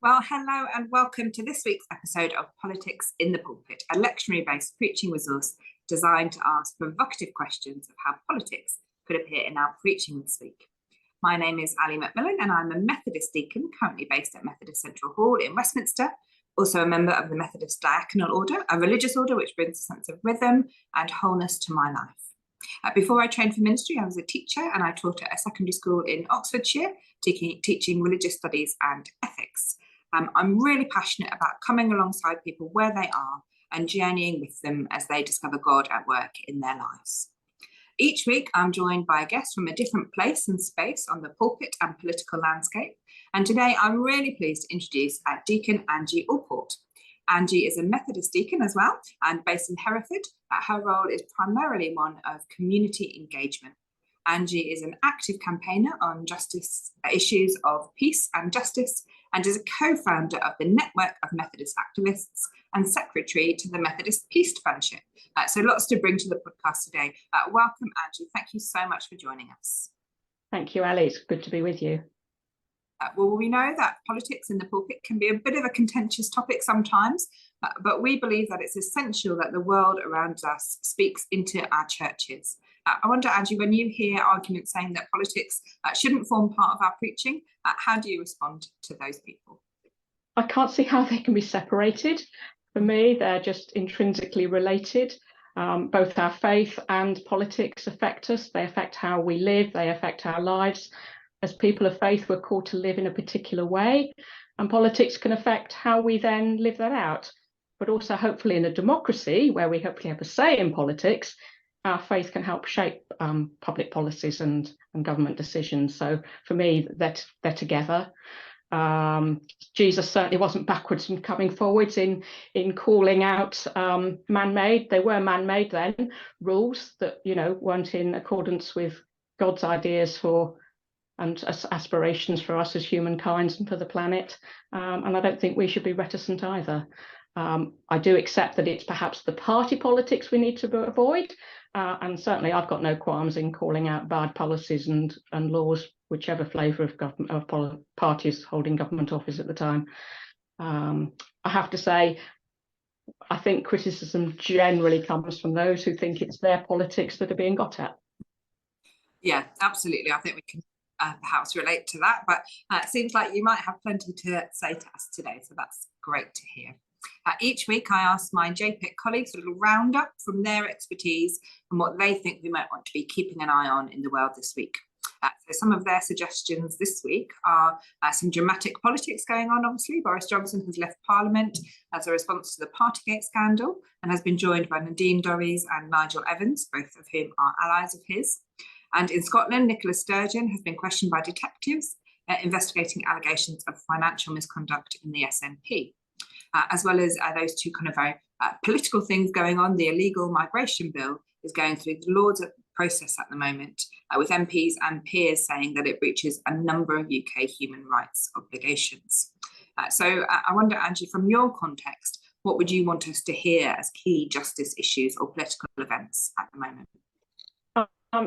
Well, hello and welcome to this week's episode of Politics in the Pulpit, a lectionary-based preaching resource designed to ask provocative questions of how politics could appear in our preaching this week. My name is Ali Macmillan and I'm a Methodist Deacon currently based at Methodist Central Hall in Westminster, also a member of the Methodist Diaconal Order, a religious order which brings a sense of rhythm and wholeness to my life. Before I trained for ministry, I was a teacher and I taught at a secondary school in Oxfordshire, teaching religious studies and ethics. I'm really passionate about coming alongside people where they are and journeying with them as they discover God at work in their lives. Each week, I'm joined by a guest from a different place and space on the pulpit and political landscape. And today, I'm really pleased to introduce Deacon Angie Allport. Angie is a Methodist deacon as well and based in Hereford. Her role is primarily one of community engagement. Angie is an active campaigner on justice issues of peace and justice and is a co-founder of the network of Methodist activists and secretary to the Methodist Peace Fellowship. So lots to bring to the podcast today. Welcome, Angie. Thank you so much for joining us. Thank you, Ali. It's good to be with you. Well, we know that politics in the pulpit can be a bit of a contentious topic sometimes, but we believe that it's essential that the world around us speaks into our churches. I wonder, Angie, when you hear arguments saying that politics shouldn't form part of our preaching, how do you respond to those people? I can't see how they can be separated. For me, they're just intrinsically related. Both our faith and politics affect us. They affect how we live. They affect our lives. As people of faith, we're called to live in a particular way, and politics can affect how we then live that out. But also, hopefully, in a democracy where we hopefully have a say in politics, our faith can help shape public policies and government decisions. So for me, they're together. Jesus certainly wasn't backwards in coming forwards in calling out man-made. They were man-made then, rules that weren't in accordance with God's ideas for and aspirations for us as humankind and for the planet. And I don't think we should be reticent either. I do accept that it's perhaps the party politics we need to avoid. And certainly I've got no qualms in calling out bad policies and laws, whichever flavour of parties holding government office at the time. I have to say, I think criticism generally comes from those who think it's their politics that are being got at. Yeah, absolutely. I think we can perhaps relate to that, but it seems like you might have plenty to say to us today, so that's great to hear. Each week I ask my JPIC colleagues a little roundup from their expertise and what they think we might want to be keeping an eye on in the world this week. So some of their suggestions this week are some dramatic politics going on, obviously. Boris Johnson has left Parliament as a response to the Partygate scandal and has been joined by Nadine Dorries and Nigel Evans, both of whom are allies of his. And in Scotland, Nicola Sturgeon has been questioned by detectives investigating allegations of financial misconduct in the SNP. As well as those two kind of very political things going on, the illegal migration bill is going through the Lords process at the moment, with MPs and peers saying that it breaches a number of UK human rights obligations. So I wonder, Angie, from your context, what would you want us to hear as key justice issues or political events at the moment?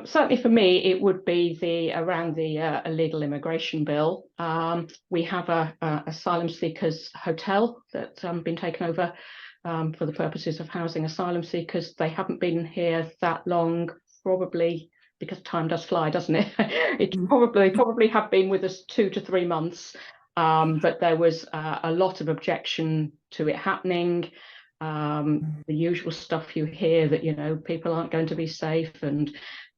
Certainly for me, it would be around the illegal immigration bill. We have a asylum seekers hotel that's been taken over for the purposes of housing asylum seekers. They haven't been here that long, probably because time does fly, doesn't it? It probably have been with us 2 to 3 months, but there was a lot of objection to it happening. The usual stuff you hear that people aren't going to be safe, and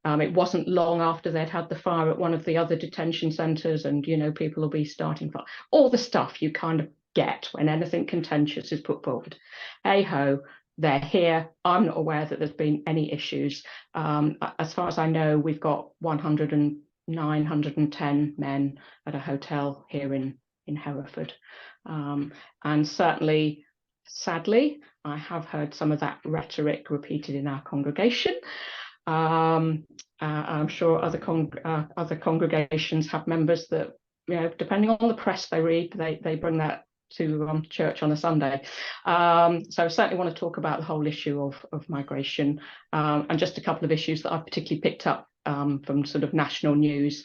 it wasn't long after they'd had the fire at one of the other detention centres, and people will be starting fire. All the stuff you kind of get when anything contentious is put forward. Hey ho, they're here. I'm not aware that there's been any issues. As far as I know, we've got 110 men at a hotel here in Hereford, and certainly, sadly, I have heard some of that rhetoric repeated in our congregation. I'm sure other congregations have members that, depending on the press they read, they bring that to church on a Sunday. So I certainly want to talk about the whole issue of migration, and just a couple of issues that I've particularly picked up from sort of national news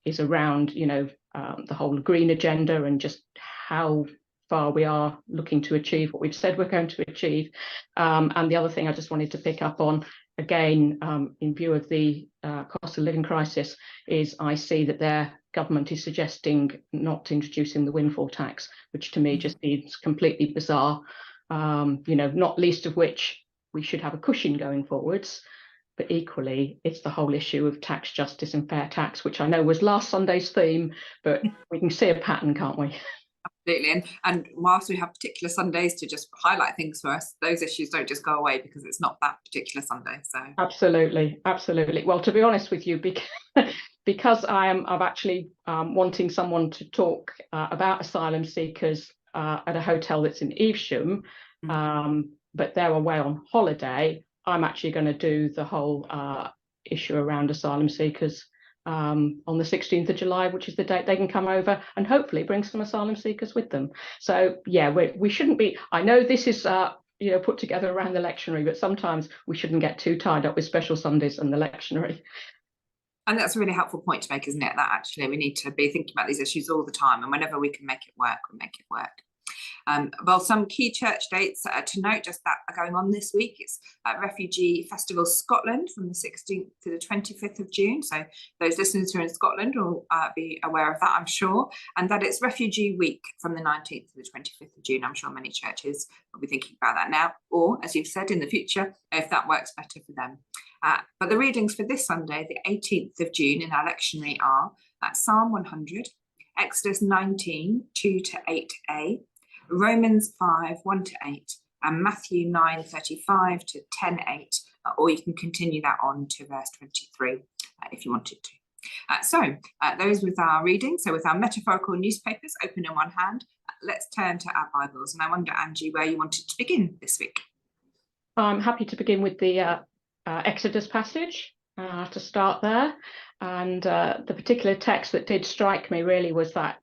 is around, the whole green agenda and just how far we are looking to achieve what we've said we're going to achieve. And the other thing I just wanted to pick up on, again, in view of the cost of living crisis, is I see that their government is suggesting not introducing the windfall tax, which to me just seems completely bizarre, not least of which we should have a cushion going forwards. But equally, it's the whole issue of tax justice and fair tax, which I know was last Sunday's theme, but we can see a pattern, can't we? Absolutely. And whilst we have particular Sundays to just highlight things for us, those issues don't just go away because it's not that particular Sunday. So absolutely. Well, to be honest with you, because I'm actually wanting someone to talk about asylum seekers at a hotel that's in Evesham, but they're away on holiday, I'm actually going to do the whole issue around asylum seekers on the 16th of July, which is the date they can come over and hopefully bring some asylum seekers with them. So yeah, we shouldn't be, I know this is put together around the lectionary, but sometimes we shouldn't get too tied up with special Sundays and the lectionary. And that's a really helpful point to make, isn't it? That actually we need to be thinking about these issues all the time, and whenever we can make it work, we make it work. Well, some key church dates to note just that are going on this week. It's Refugee Festival Scotland from the 16th to the 25th of June. So those listeners who are in Scotland will be aware of that, I'm sure. And that it's Refugee Week from the 19th to the 25th of June. I'm sure many churches will be thinking about that now, or as you've said, in the future, if that works better for them. But the readings for this Sunday, the 18th of June in our lectionary are Psalm 100, Exodus 19, 2 to 8a, Romans 5, 1 to 8, and Matthew 9, 35 to 10, 8, or you can continue that on to verse 23 if you wanted to. So those with our reading, so with our metaphorical newspapers open in one hand, let's turn to our Bibles. And I wonder, Angie, where you wanted to begin this week. I'm happy to begin with the Exodus passage to start there. And the particular text that did strike me really was that's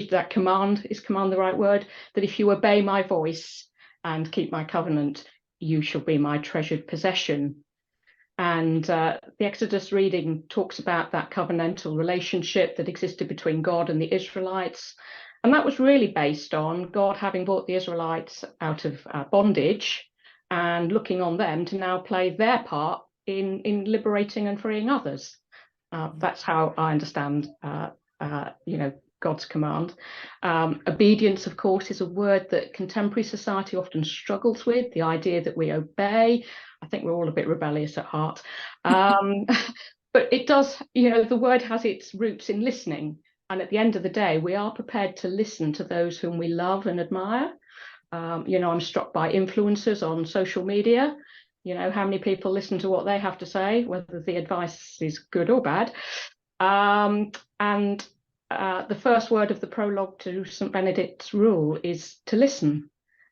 that command, is command the right word, that if you obey my voice and keep my covenant, you shall be my treasured possession. And the Exodus reading talks about that covenantal relationship that existed between God and the Israelites. And that was really based on God having brought the Israelites out of bondage and looking on them to now play their part in liberating and freeing others. That's how I understand God's command. Obedience, of course, is a word that contemporary society often struggles with, the idea that we obey. I think we're all a bit rebellious at heart. But it does, the word has its roots in listening. And at the end of the day, we are prepared to listen to those whom we love and admire. I'm struck by influencers on social media. How many people listen to what they have to say, whether the advice is good or bad. And the first word of the prologue to St. Benedict's rule is to listen.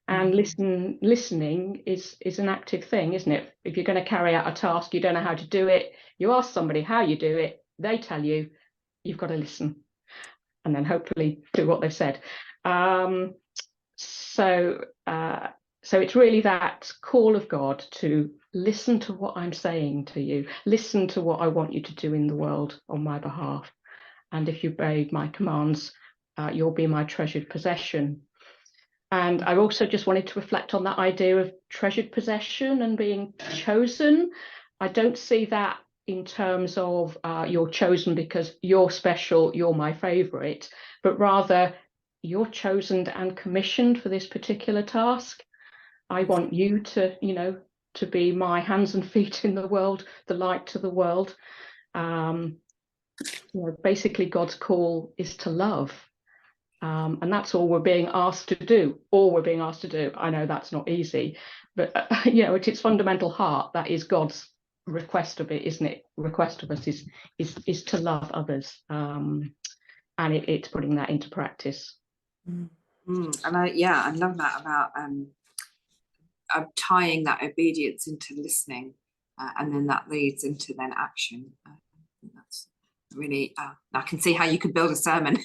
And listening is an active thing, isn't it? If you're going to carry out a task, you don't know how to do it, you ask somebody how you do it, they tell you, you've got to listen. And then hopefully do what they've said. So it's really that call of God to listen to what I'm saying to you, listen to what I want you to do in the world on my behalf. And if you obey my commands, you'll be my treasured possession. And I also just wanted to reflect on that idea of treasured possession and being chosen. I don't see that in terms of you're chosen because you're special, you're my favourite, but rather you're chosen and commissioned for this particular task. I want you to, to be my hands and feet in the world, the light to the world. Basically God's call is to love. And that's all we're being asked to do. I know that's not easy, but at its fundamental heart, that is God's request of it, isn't it? Request of us is to love others. And it's putting that into practice. And I love that about tying that obedience into listening, and then that leads into then action. That's really, I can see how you could build a sermon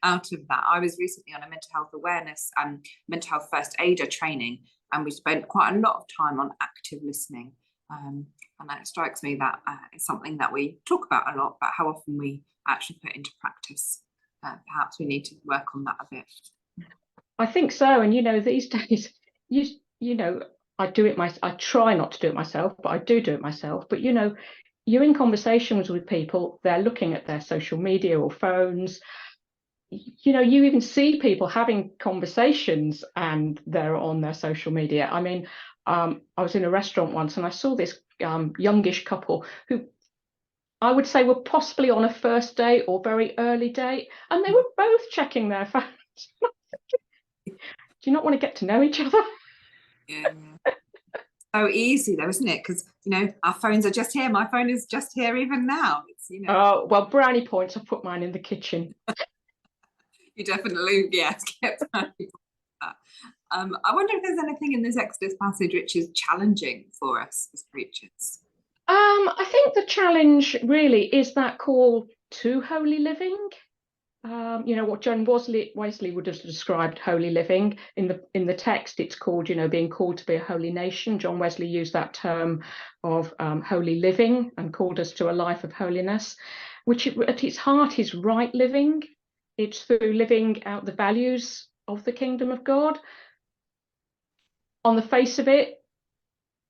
out of that. I was recently on a mental health awareness and mental health first aider training, and we spent quite a lot of time on active listening. And it strikes me that it's something that we talk about a lot, but how often we actually put into practice. perhaps we need to work on that a bit. I think so. And, these days, I try not to do it myself, but I do it myself. But, you're in conversations with people, they're looking at their social media or phones. You even see people having conversations and they're on their social media. I mean, I was in a restaurant once and I saw this youngish couple who I would say were possibly on a first date or very early date, and they were both checking their phones. Do you not want to get to know each other? Yeah. So easy though, isn't it? Because our phones are just here. My phone is just here even now. It's Oh, well, brownie points. I put mine in the kitchen. You definitely, yes, kept that. I wonder if there's anything in this Exodus passage which is challenging for us as preachers. I think the challenge really is that call to holy living. What John Wesley would have described holy living in the text. It's called, being called to be a holy nation. John Wesley used that term of holy living and called us to a life of holiness, which at its heart is right living. It's through living out the values of the kingdom of God. On the face of it,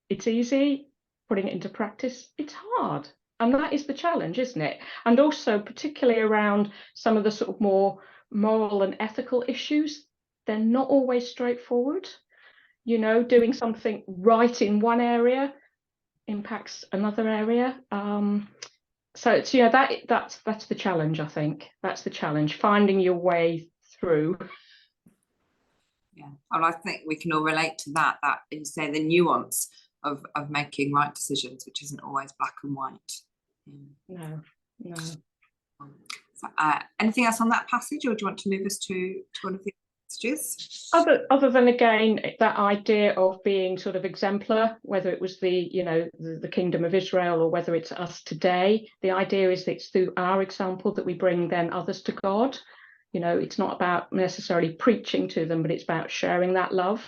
it's easy. Putting it into practice, it's hard. And that is the challenge, isn't it? And also, particularly around some of the sort of more moral and ethical issues, they're not always straightforward. Doing something right in one area impacts another area. So it's that's the challenge. I think that's the challenge, finding your way through. Yeah, well, I think we can all relate to that. That you say the nuance of making right decisions, which isn't always black and white. No. So, anything else on that passage, or do you want to move us to one of the passages? Other than, again, that idea of being sort of exemplar, whether it was the kingdom of Israel or whether it's us today, the idea is that it's through our example that we bring then others to God. It's not about necessarily preaching to them, but it's about sharing that love.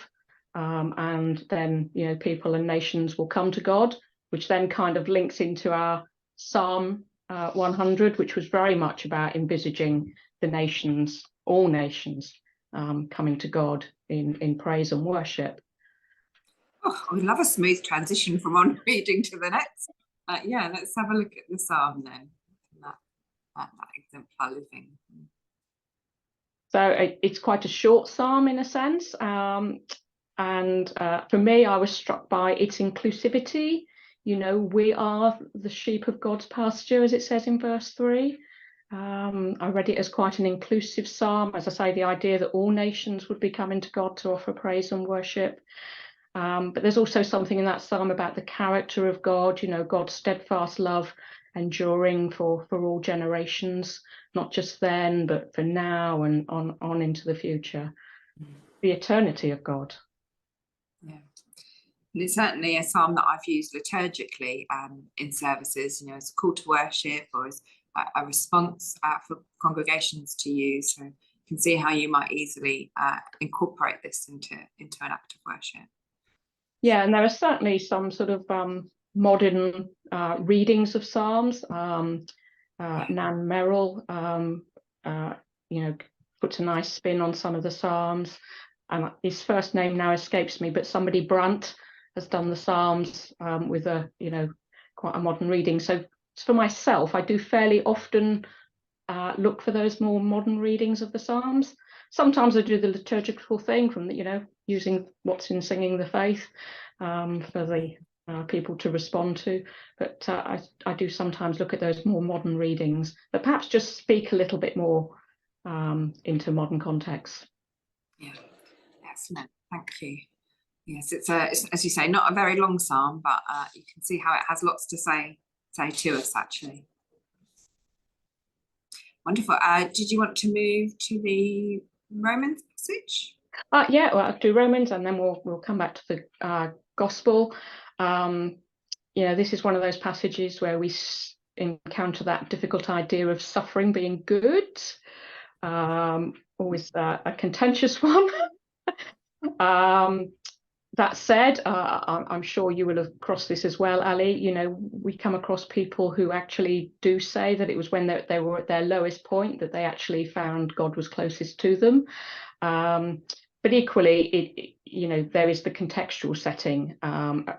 And then, people and nations will come to God, which then kind of links into our Psalm 100, which was very much about envisaging the nations, all nations, coming to God in praise and worship. Oh, we love a smooth transition from one reading to the next. Yeah, let's have a look at the Psalm then. That exemplar living. So it's quite a short psalm in a sense. And for me, I was struck by its inclusivity. We are the sheep of God's pasture, as it says in verse 3. I read it as quite an inclusive psalm. As I say, the idea that all nations would be coming to God to offer praise and worship. But there's also something in that psalm about the character of God, God's steadfast love enduring for all generations, not just then, but for now and on into the future. The eternity of God. Yeah. And it's certainly a psalm that I've used liturgically in services, as a call to worship or as a response for congregations to use. So you can see how you might easily incorporate this into an act of worship. Yeah, and there are certainly some sort of modern readings of psalms. Nan Merrill, puts a nice spin on some of the psalms. And his first name now escapes me, but somebody Brunt has done the psalms with a quite a modern reading. So for myself, I do fairly often look for those more modern readings of the psalms. Sometimes I do the liturgical thing from using what's in Singing the Faith for the people to respond to, but I do sometimes look at those more modern readings that perhaps just speak a little bit more into modern contexts. Yeah, excellent. Thank you. Yes, it's as you say, not a very long psalm, but you can see how it has lots to say to us actually. Wonderful. Did you want to move to the Romans passage? Yeah, well, I'll do Romans and then we'll come back to the Gospel. This is one of those passages where we encounter that difficult idea of suffering being good. Always a contentious one. That said, I'm sure you will have crossed this as well, Ali. You know, we come across people who actually do say that it was when they were at their lowest point that they actually found God was closest to them. But equally, you know, there is the contextual setting.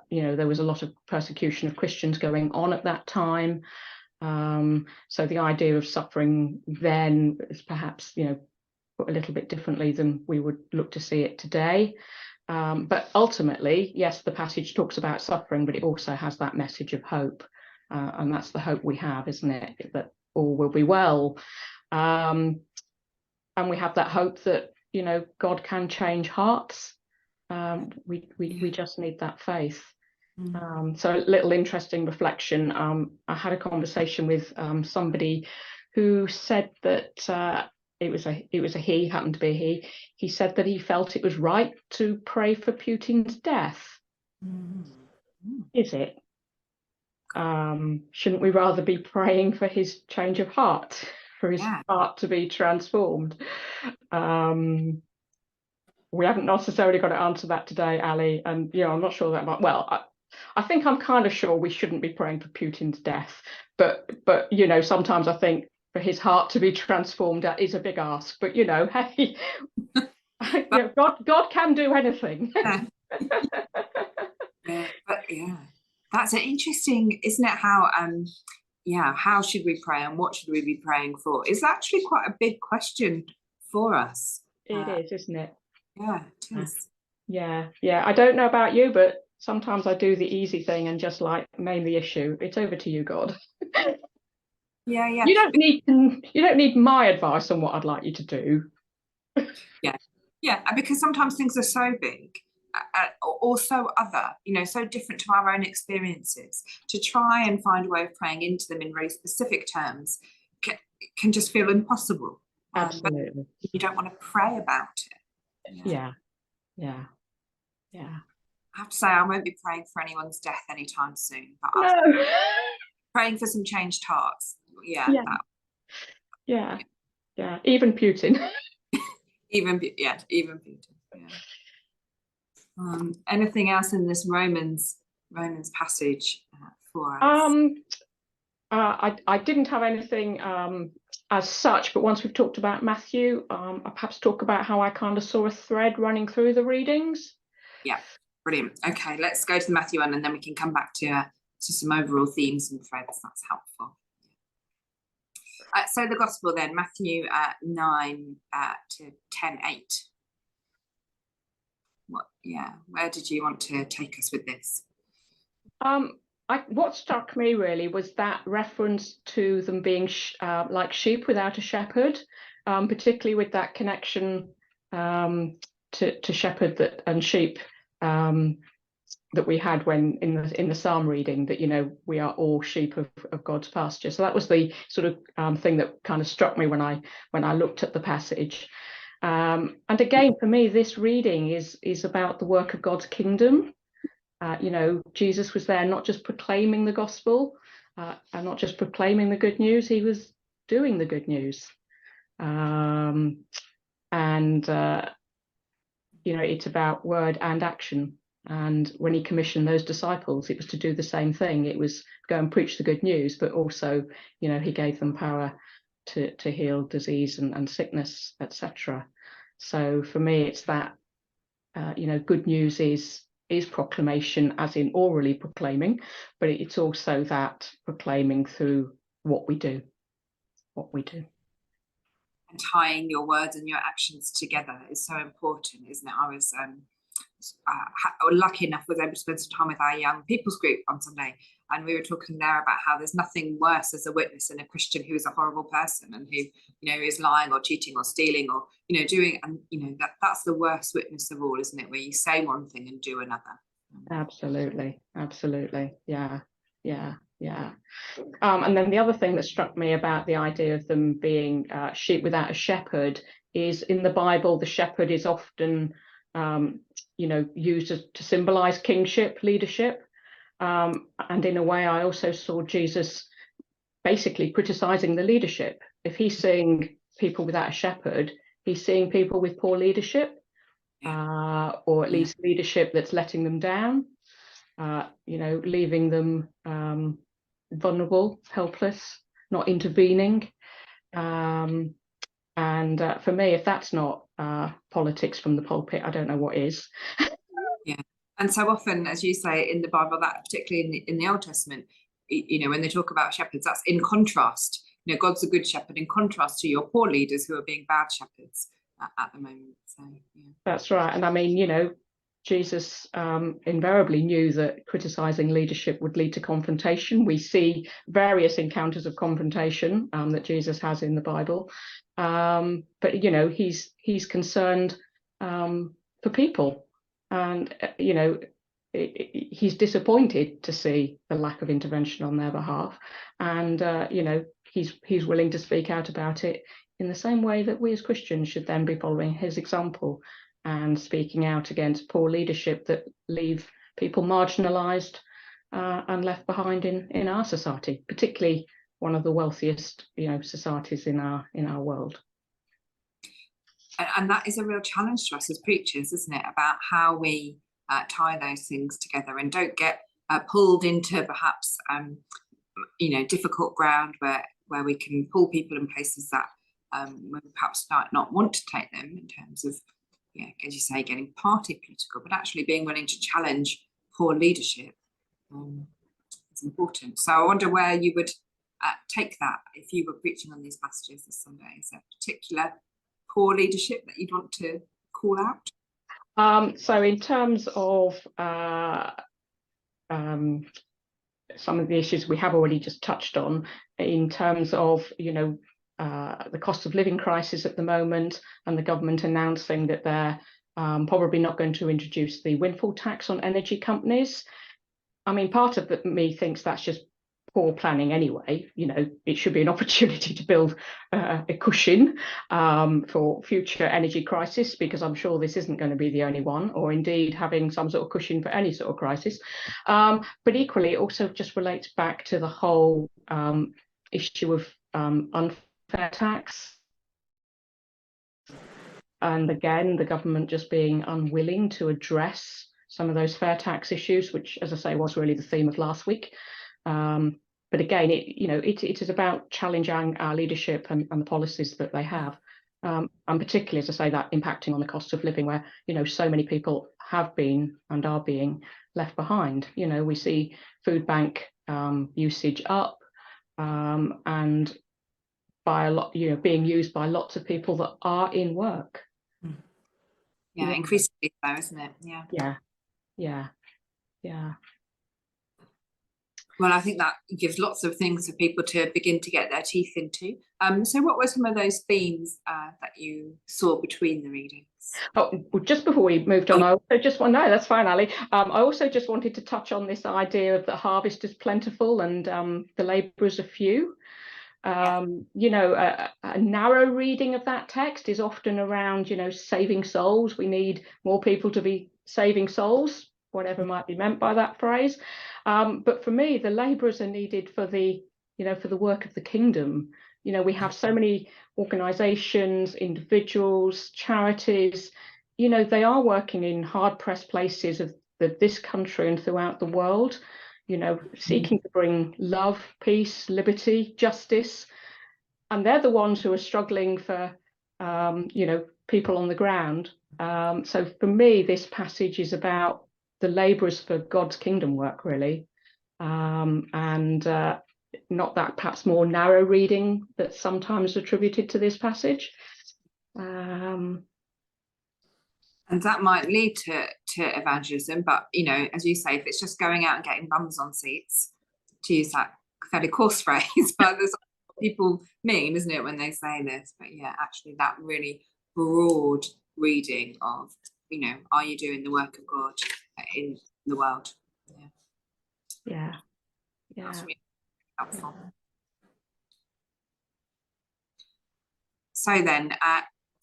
You know, there was a lot of persecution of Christians going on at that time. So the idea of suffering then is perhaps, you know, put a little bit differently than we would look to see it today. But ultimately, yes, the passage talks about suffering, but it also has that message of hope. And that's the hope we have, isn't it? That all will be well. And we have that hope that, you know, God can change hearts. We just need that faith. So a little interesting reflection. I had a conversation with somebody who said that it was a he, happened to be a he. He said that he felt it was right to pray for Putin's death. Is it? Shouldn't we rather be praying for his change of heart, for his heart to be transformed? We haven't necessarily got to answer that today, Ali. And you know, I'm not sure that much. Well, I think I'm kind of sure we shouldn't be praying for Putin's death, but you know, sometimes I think for his heart to be transformed, that is a big ask. But you know, hey, you know, God can do anything. But that's an interesting, isn't it? How how should we pray and what should we be praying for? It's actually quite a big question for us. It is, isn't it? Yeah, it is. Yeah. I don't know about you, but sometimes I do the easy thing and just like name the issue. It's over to you, God. Yeah. You don't need my advice on what I'd like you to do. Yeah, because sometimes things are so big or so other, you know, so different to our own experiences. To try and find a way of praying into them in very specific terms can just feel impossible. Absolutely. But you don't want to pray about it. Yeah. I have to say, I won't be praying for anyone's death anytime soon. But No. praying for some changed hearts. Yeah. Even Putin. even Putin. Yeah. Anything else in this Romans passage for us? I didn't have anything as such, but once we've talked about Matthew, I'll perhaps talk about how I kind of saw a thread running through the readings. Yeah, brilliant. Okay, let's go to the Matthew one, and then we can come back to some overall themes and threads. That's helpful. So the Gospel then, Matthew 9 to 10:8. Where did you want to take us with this? What struck me really was that reference to them being like sheep without a shepherd, particularly with that connection to shepherd and sheep that we had when in the psalm reading, that you know we are all sheep of God's pasture. So that was the sort of thing that kind of struck me when I looked at the passage. And again, for me, this reading is about the work of God's kingdom. You know, Jesus was there not just proclaiming the gospel and not just proclaiming the good news, he was doing the good news. And you know, it's about word and action. And when he commissioned those disciples, it was to do the same thing. It was go and preach the good news, but also, you know, he gave them power to heal disease and sickness, etc. So for me, it's that, you know, good news is proclamation, as in orally proclaiming, but it's also that proclaiming through what we do. And tying your words and your actions together is so important, isn't it? I was lucky enough, was able to spend some time with our young people's group on Sunday, and we were talking there about how there's nothing worse as a witness than a Christian who is a horrible person and who, you know, is lying or cheating or stealing or, you know, doing, and you know, that's the worst witness of all, isn't it? Where you say one thing and do another. Absolutely. Yeah. And then the other thing that struck me about the idea of them being sheep without a shepherd is, in the Bible, the shepherd is often you know, used to symbolize kingship, leadership. And in a way, I also saw Jesus basically criticizing the leadership. If he's seeing people without a shepherd, he's seeing people with poor leadership. or at least leadership that's letting them down, leaving them vulnerable, helpless, not intervening. And for me, if that's not politics from the pulpit, I don't know what is. Yeah, and so often, as you say in the Bible, that particularly in the Old Testament, when they talk about shepherds, that's in contrast. God's a good shepherd in contrast to your poor leaders who are being bad shepherds at the moment. So yeah. That's right. And I mean, Jesus invariably knew that criticizing leadership would lead to confrontation. We see various encounters of confrontation that Jesus has in the Bible, but he's concerned for people, and he's disappointed to see the lack of intervention on their behalf, and he's willing to speak out about it in the same way that we as Christians should then be following his example and speaking out against poor leadership that leave people marginalised and left behind in our society, particularly one of the wealthiest societies in our world. And that is a real challenge to us as preachers, isn't it, about how we tie those things together and don't get pulled into perhaps difficult ground where we can pull people in places that we perhaps might not want to take them, in terms of, as you say, getting party political, but actually being willing to challenge poor leadership is important. So I wonder where you would take that if you were preaching on these passages this Sunday. Is there particular poor leadership that you'd want to call out? So in terms of some of the issues we have already just touched on, in terms of the cost of living crisis at the moment, and the government announcing that they're probably not going to introduce the windfall tax on energy companies. I mean, part of me thinks that's just poor planning anyway. It should be an opportunity to build a cushion for future energy crisis, because I'm sure this isn't going to be the only one, or indeed having some sort of cushion for any sort of crisis. But equally, it also just relates back to the whole issue of unfair tax. And again, the government just being unwilling to address some of those fair tax issues, which, as I say, was really the theme of last week. But again, it is about challenging our leadership and the policies that they have, and particularly, as I say, that impacting on the cost of living, where so many people have been and are being left behind. We see food bank usage up, and by a lot, being used by lots of people that are in work. Yeah, increasingly so, isn't it? Yeah. Well, I think that gives lots of things for people to begin to get their teeth into. So what were some of those themes that you saw between the readings? Oh, well, just before we moved on, I also just want, no, that's fine, Ali. I also just wanted to touch on this idea of the harvest is plentiful and the labourers are few. A narrow reading of that text is often around, saving souls. We need more people to be saving souls, whatever might be meant by that phrase. But for me, the labourers are needed for the work of the kingdom. We have so many organisations, individuals, charities. They are working in hard-pressed places of this country and throughout the world. Seeking to bring love, peace, liberty, justice, and they're the ones who are struggling for, people on the ground. So for me, this passage is about the labourers for God's kingdom work, really, and not that perhaps more narrow reading that's sometimes attributed to this passage. And that might lead to evangelism, but as you say, if it's just going out and getting bums on seats, to use that fairly coarse phrase, but that's what people mean, isn't it, when they say this? But yeah, actually that really broad reading of, are you doing the work of God in the world? Yeah. That's really helpful. So then,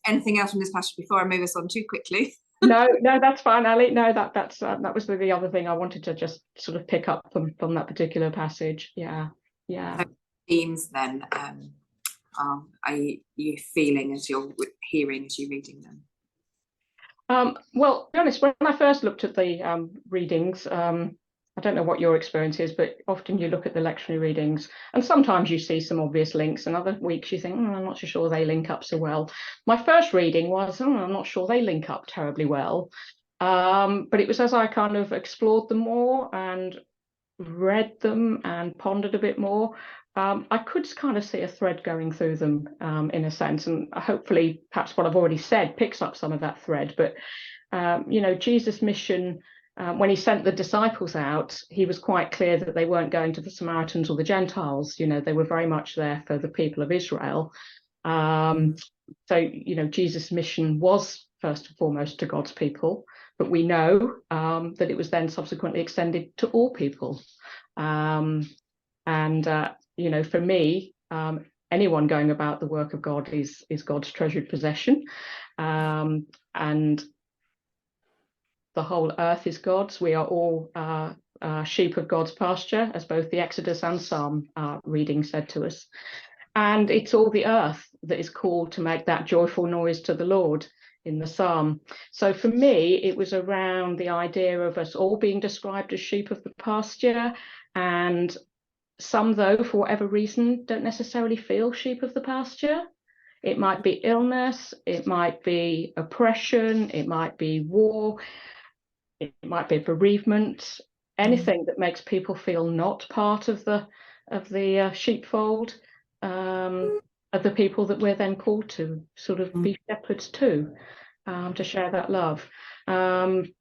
anything else from this passage before I move us on too quickly? No, that's fine, Ali. No, that was the other thing I wanted to just sort of pick up from that particular passage. Yeah. So themes then, are you feeling as you're hearing, as you're reading them? Well, to be honest, when I first looked at the readings, I don't know what your experience is, but often you look at the lectionary readings and sometimes you see some obvious links, and other weeks you think, I'm not so sure they link up so well. My first reading was, I'm not sure they link up terribly well. But it was as I kind of explored them more and read them and pondered a bit more, I could kind of see a thread going through them, in a sense, and hopefully perhaps what I've already said picks up some of that thread. But Jesus' mission, when he sent the disciples out, he was quite clear that they weren't going to the Samaritans or the Gentiles. They were very much there for the people of Israel. So Jesus' mission was first and foremost to God's people, but we know that it was then subsequently extended to all people. For me, anyone going about the work of God is God's treasured possession, and the whole earth is God's. We are all sheep of God's pasture, as both the Exodus and Psalm reading said to us. And it's all the earth that is called to make that joyful noise to the Lord in the Psalm. So for me, it was around the idea of us all being described as sheep of the pasture, and some, though, for whatever reason, don't necessarily feel sheep of the pasture. It might be illness, it might be oppression, it might be war, it might be bereavement, anything that makes people feel not part of the sheepfold, of the people that we're then called to sort of be shepherds to share that love. And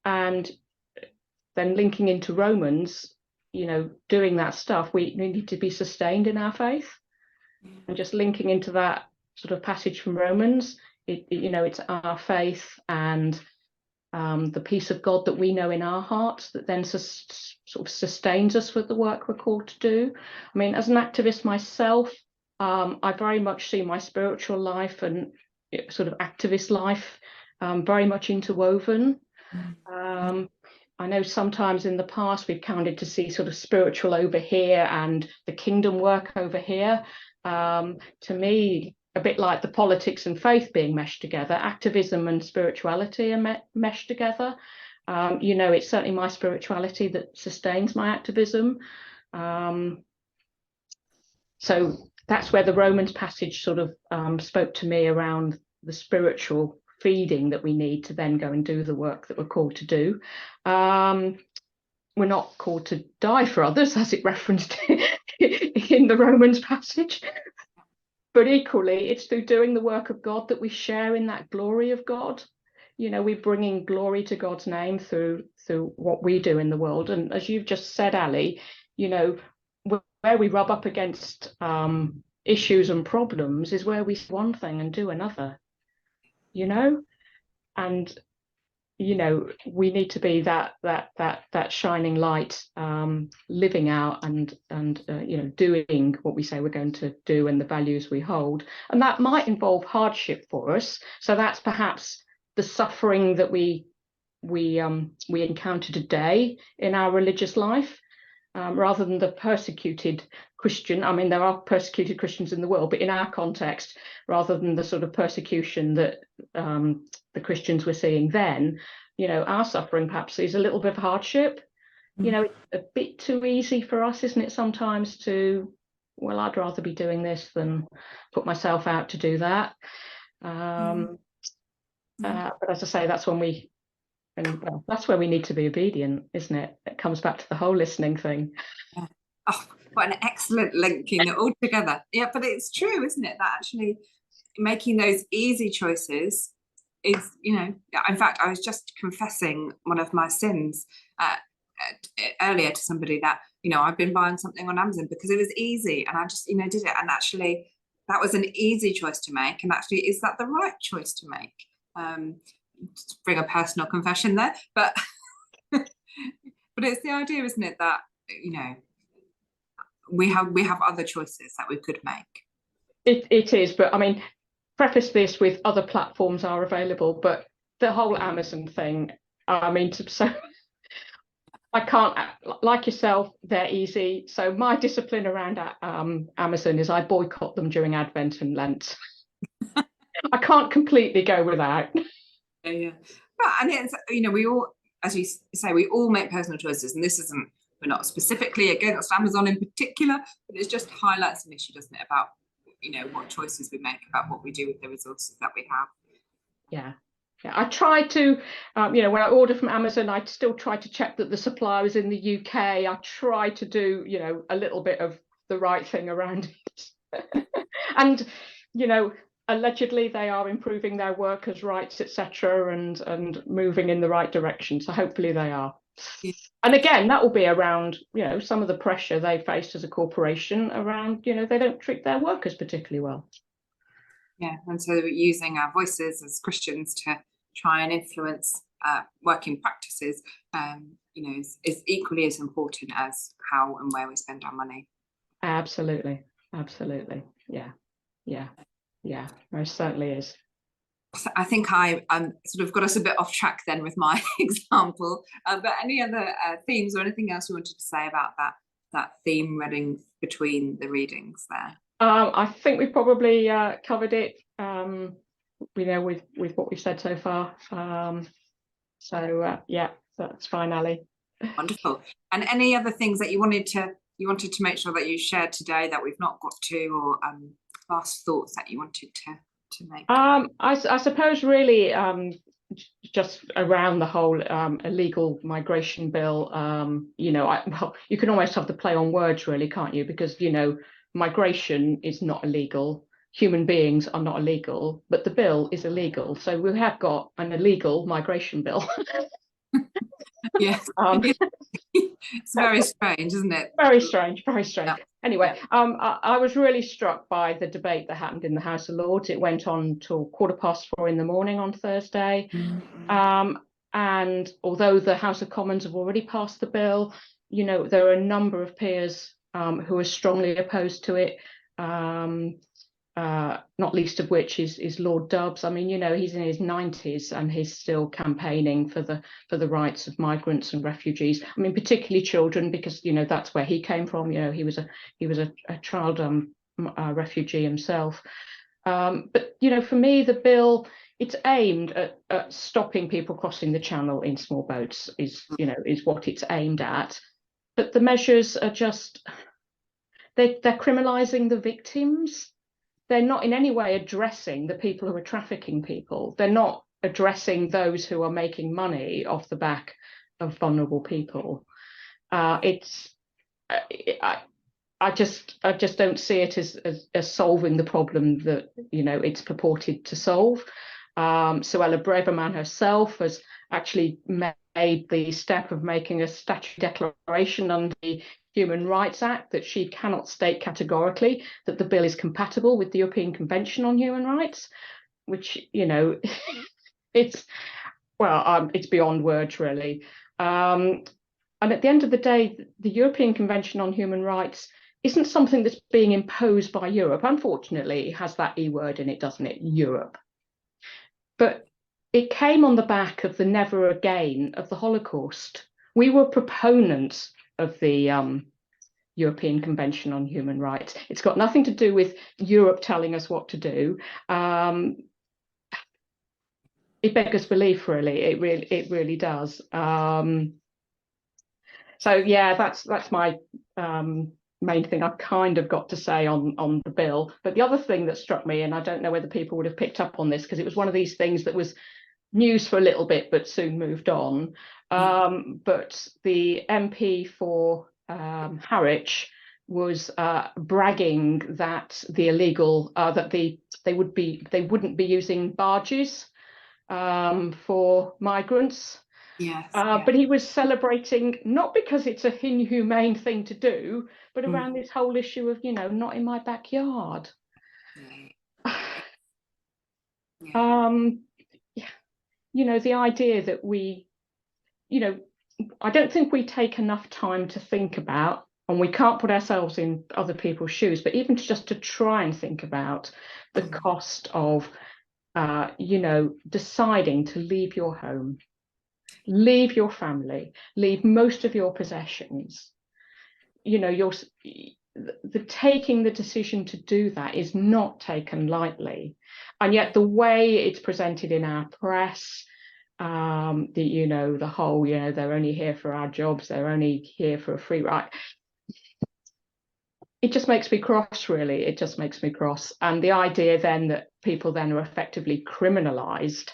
then linking into Romans, doing that stuff, we need to be sustained in our faith. And just linking into that sort of passage from Romans, it's our faith and the peace of God that we know in our hearts that then sort of sustains us with the work we're called to do. I mean, as an activist myself, I very much see my spiritual life and sort of activist life very much interwoven. I know sometimes in the past we've counted to see sort of spiritual over here and the kingdom work over here. To me, a bit like the politics and faith being meshed together, activism and spirituality are meshed together. It's certainly my spirituality that sustains my activism. So that's where the Romans passage sort of spoke to me around the spiritual feeding that we need to then go and do the work that we're called to do. We're not called to die for others, as it referenced in the Romans passage. But equally, it's through doing the work of God that we share in that glory of God. We're bringing glory to God's name through what we do in the world. And as you've just said, Ali, where we rub up against issues and problems is where we say one thing and do another. And we need to be that shining light, living out and doing what we say we're going to do and the values we hold. And that might involve hardship for us. So that's perhaps the suffering that we encounter today in our religious life, rather than the persecuted Christian. I mean, there are persecuted Christians in the world, but in our context, rather than the sort of persecution that the Christians were seeing then, our suffering perhaps is a little bit of hardship. It's a bit too easy for us, isn't it, sometimes to, well, I'd rather be doing this than put myself out to do that. But as I say, that's when that's where we need to be obedient, isn't it? It comes back to the whole listening thing. Yeah. Oh, what an excellent linking it all together. Yeah, but it's true, isn't it, that actually making those easy choices is, in fact, I was just confessing one of my sins earlier to somebody that, I've been buying something on Amazon because it was easy and I just, did it. And actually that was an easy choice to make. And actually, is that the right choice to make? Bring a personal confession there, but it's the idea, isn't it, that we have other choices that we could make. It is, but I mean, preface this with other platforms are available, but the whole Amazon thing, I mean, so I can't, like yourself, they're easy. So my discipline around Amazon is I boycott them during Advent and Lent. I can't completely go without. Yeah. But and it's, you know, we all, as you say, we all make personal choices, and this isn't, we're not specifically against Amazon in particular, but it just highlights an issue, doesn't it, about, you know, what choices we make about what we do with the resources that we have. Yeah. Yeah, I try to, you know, when I order from Amazon, I still try to check that the supplier is in the UK. I try to do, you know, a little bit of the right thing around it. And, you know, allegedly they are improving their workers' rights, etc., and moving in the right direction. So hopefully they are. Yeah. And again, that will be around, you know, some of the pressure they faced as a corporation around, you know, they don't treat their workers particularly well. Yeah, and so we're using our voices as Christians to try and influence working practices, you know, is equally as important as how and where we spend our money. Absolutely, absolutely. Yeah, yeah, yeah, most certainly is. I think I sort of got us a bit off track then with my example, but any other themes or anything else you wanted to say about that theme running between the readings there? I think we've probably covered it, you know, with what we've said so far. So yeah, that's fine, Ali. Wonderful. And any other things that you wanted to make sure that you shared today that we've not got to, or last thoughts that you wanted to make? I suppose really just around the whole illegal migration bill, you know, well, you can almost have the play on words, really, can't you? Because, you know, migration is not illegal. Human beings are not illegal, but the bill is illegal. So we have got an illegal migration bill. Yes. It's very strange, isn't it? Very strange, very strange. Yeah. Anyway, I was really struck by the debate that happened in the House of Lords. It went on till 4:15 in the morning on Thursday. And although the House of Commons have already passed the bill, you know, there are a number of peers who are strongly opposed to it. Not least of which is Lord Dubs. I mean, you know, he's in his 90s and he's still campaigning for the rights of migrants and refugees. I mean, particularly children, because, you know, that's where he came from. You know, he was a child refugee himself. But, you know, for me, the bill, it's aimed at stopping people crossing the channel in small boats, is what it's aimed at. But the measures are just, they're criminalising the victims. They're not in any way addressing the people who are trafficking people. They're not addressing those who are making money off the back of vulnerable people. I just don't see it as solving the problem that, you know, it's purported to solve. Suella Braverman herself has actually made the step of making a statutory declaration under the Human Rights Act that she cannot state categorically that the bill is compatible with the European Convention on Human Rights, which, you know, it's beyond words, really. And at the end of the day, the European Convention on Human Rights isn't something that's being imposed by Europe. Unfortunately, it has that E word in it, doesn't it? Europe. But it came on the back of the never again of the Holocaust. We were proponents of the European Convention on Human Rights. It's got nothing to do with Europe telling us what to do. It beggars belief, really. It really does. So yeah, that's my main thing I've kind of got to say on the bill. But the other thing that struck me, and I don't know whether people would have picked up on this, because it was one of these things that was news for a little bit but soon moved on. But the MP for Harwich was bragging that the illegal they wouldn't be using barges for migrants. Yes, But he was celebrating, not because it's a inhumane thing to do, but around this whole issue of, you know, not in my backyard. You know, the idea that we, you know, I don't think we take enough time to think about, and we can't put ourselves in other people's shoes, but even just to try and think about the cost of, you know, deciding to leave your home, leave your family, leave most of your possessions. You know, the taking the decision to do that is not taken lightly. And yet the way it's presented in our press, the whole, they're only here for our jobs, they're only here for a free ride. It just makes me cross, really. It just makes me cross. And the idea then that people then are effectively criminalised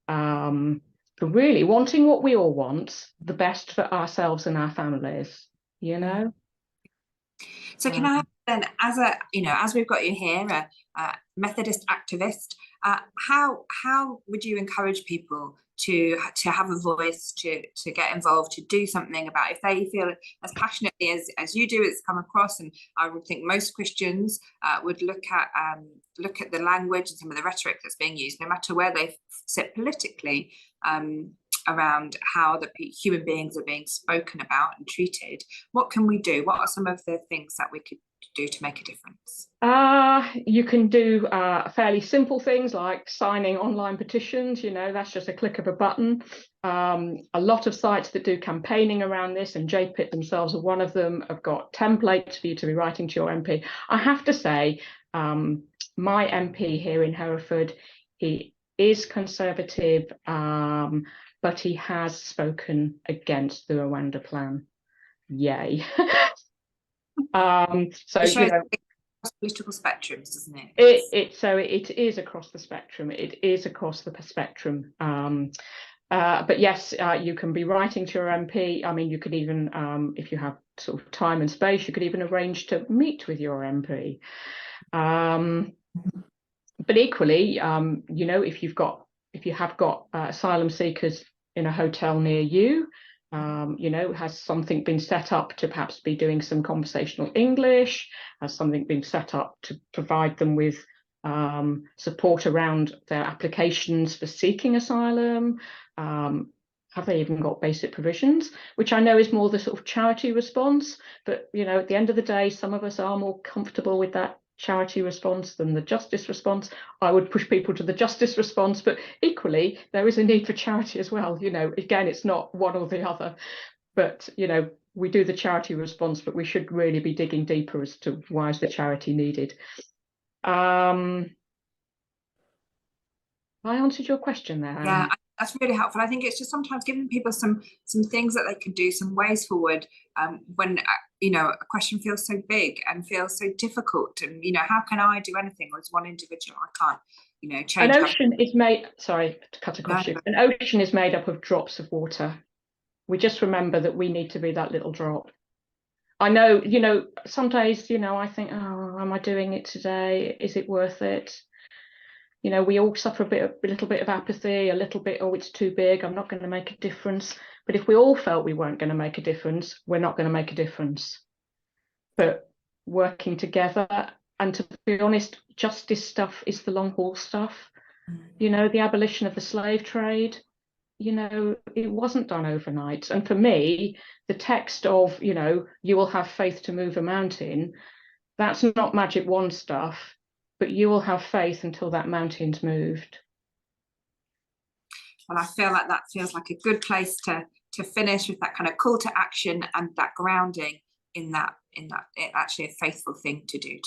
for really wanting what we all want, the best for ourselves and our families, So can I then, as we've got you here, a Methodist activist, how would you encourage people to have a voice, to get involved, to do something about, if they feel as passionately as you do, it's come across? And I would think most Christians would look at the language and some of the rhetoric that's being used, no matter where they sit politically, around how the human beings are being spoken about and treated. What can we do? What are some of the things that we could do to make a difference? You can do fairly simple things like signing online petitions. That's just a click of a button. A lot of sites that do campaigning around this, and JPIT themselves are one of them, have got templates for you to be writing to your MP. I have to say, my MP here in Hereford, he is Conservative, but he has spoken against the Rwanda plan. Yay. Political spectrums, doesn't it? It is across the spectrum. It is across the spectrum. But yes, you can be writing to your MP. I mean, you could even, if you have sort of time and space, you could even arrange to meet with your MP. But equally, if you have got asylum seekers in a hotel near you, has something been set up to perhaps be doing some conversational English? Has something been set up to provide them with support around their applications for seeking asylum? Have they even got basic provisions, which I know is more the sort of charity response? But, at the end of the day, some of us are more comfortable with that charity response than the justice response. I would push people to the justice response, but equally there is a need for charity as well. Again, it's not one or the other, but we do the charity response, but we should really be digging deeper as to why is the charity needed. I answered your question there. Yeah, that's really helpful. I think it's just sometimes giving people some things that they could do, some ways forward, when a question feels so big and feels so difficult, and how can I do anything as one individual? I can't change. An ocean is made, sorry to cut across you, an ocean is made up of drops of water. We just remember that we need to be that little drop. I know, some days, I think, oh, am I doing it today? Is it worth it? We all suffer a little bit of apathy, a little bit, oh, it's too big, I'm not going to make a difference. But if we all felt we weren't going to make a difference, we're not going to make a difference. But working together, and to be honest, justice stuff is the long haul stuff. The abolition of the slave trade, it wasn't done overnight. And for me, the text of, you will have faith to move a mountain, that's not magic wand stuff. But you will have faith until that mountain's moved. Well, I feel like that feels like a good place to finish, with that kind of call to action and that grounding in that actually a faithful thing to do,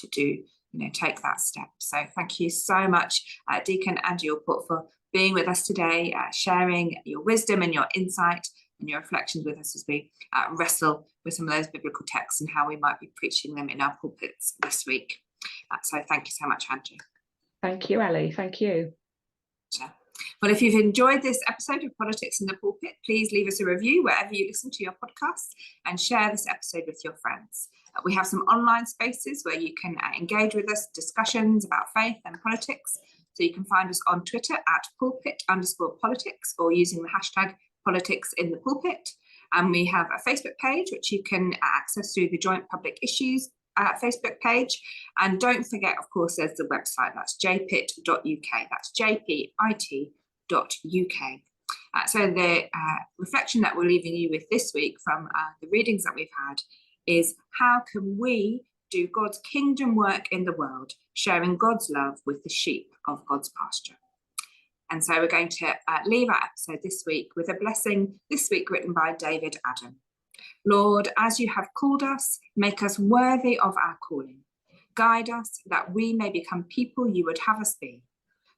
take that step. So thank you so much, Deacon Angie Allport, for being with us today, sharing your wisdom and your insight and your reflections with us as we wrestle with some of those biblical texts and how we might be preaching them in our pulpits this week. So thank you so much, Angie. Thank you, Ellie. Thank you. Well, if you've enjoyed this episode of Politics in the Pulpit, please leave us a review wherever you listen to your podcasts and share this episode with your friends. We have some online spaces where you can engage with us, discussions about faith and politics. So you can find us on Twitter at @pulpit_politics, or using the hashtag politics in the pulpit. And we have a Facebook page, which you can access through the Joint Public Issues Facebook page. And don't forget, of course, there's the website, that's jpit.uk, that's jpit.uk. So the reflection that we're leaving you with this week from the readings that we've had is, how can we do God's kingdom work in the world, sharing God's love with the sheep of God's pasture? And so we're going to leave our episode this week with a blessing, this week written by David Adam. Lord, as you have called us, make us worthy of our calling. Guide us that we may become people you would have us be.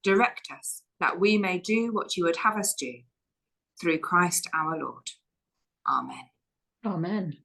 Direct us that we may do what you would have us do. Through Christ our Lord. Amen. Amen.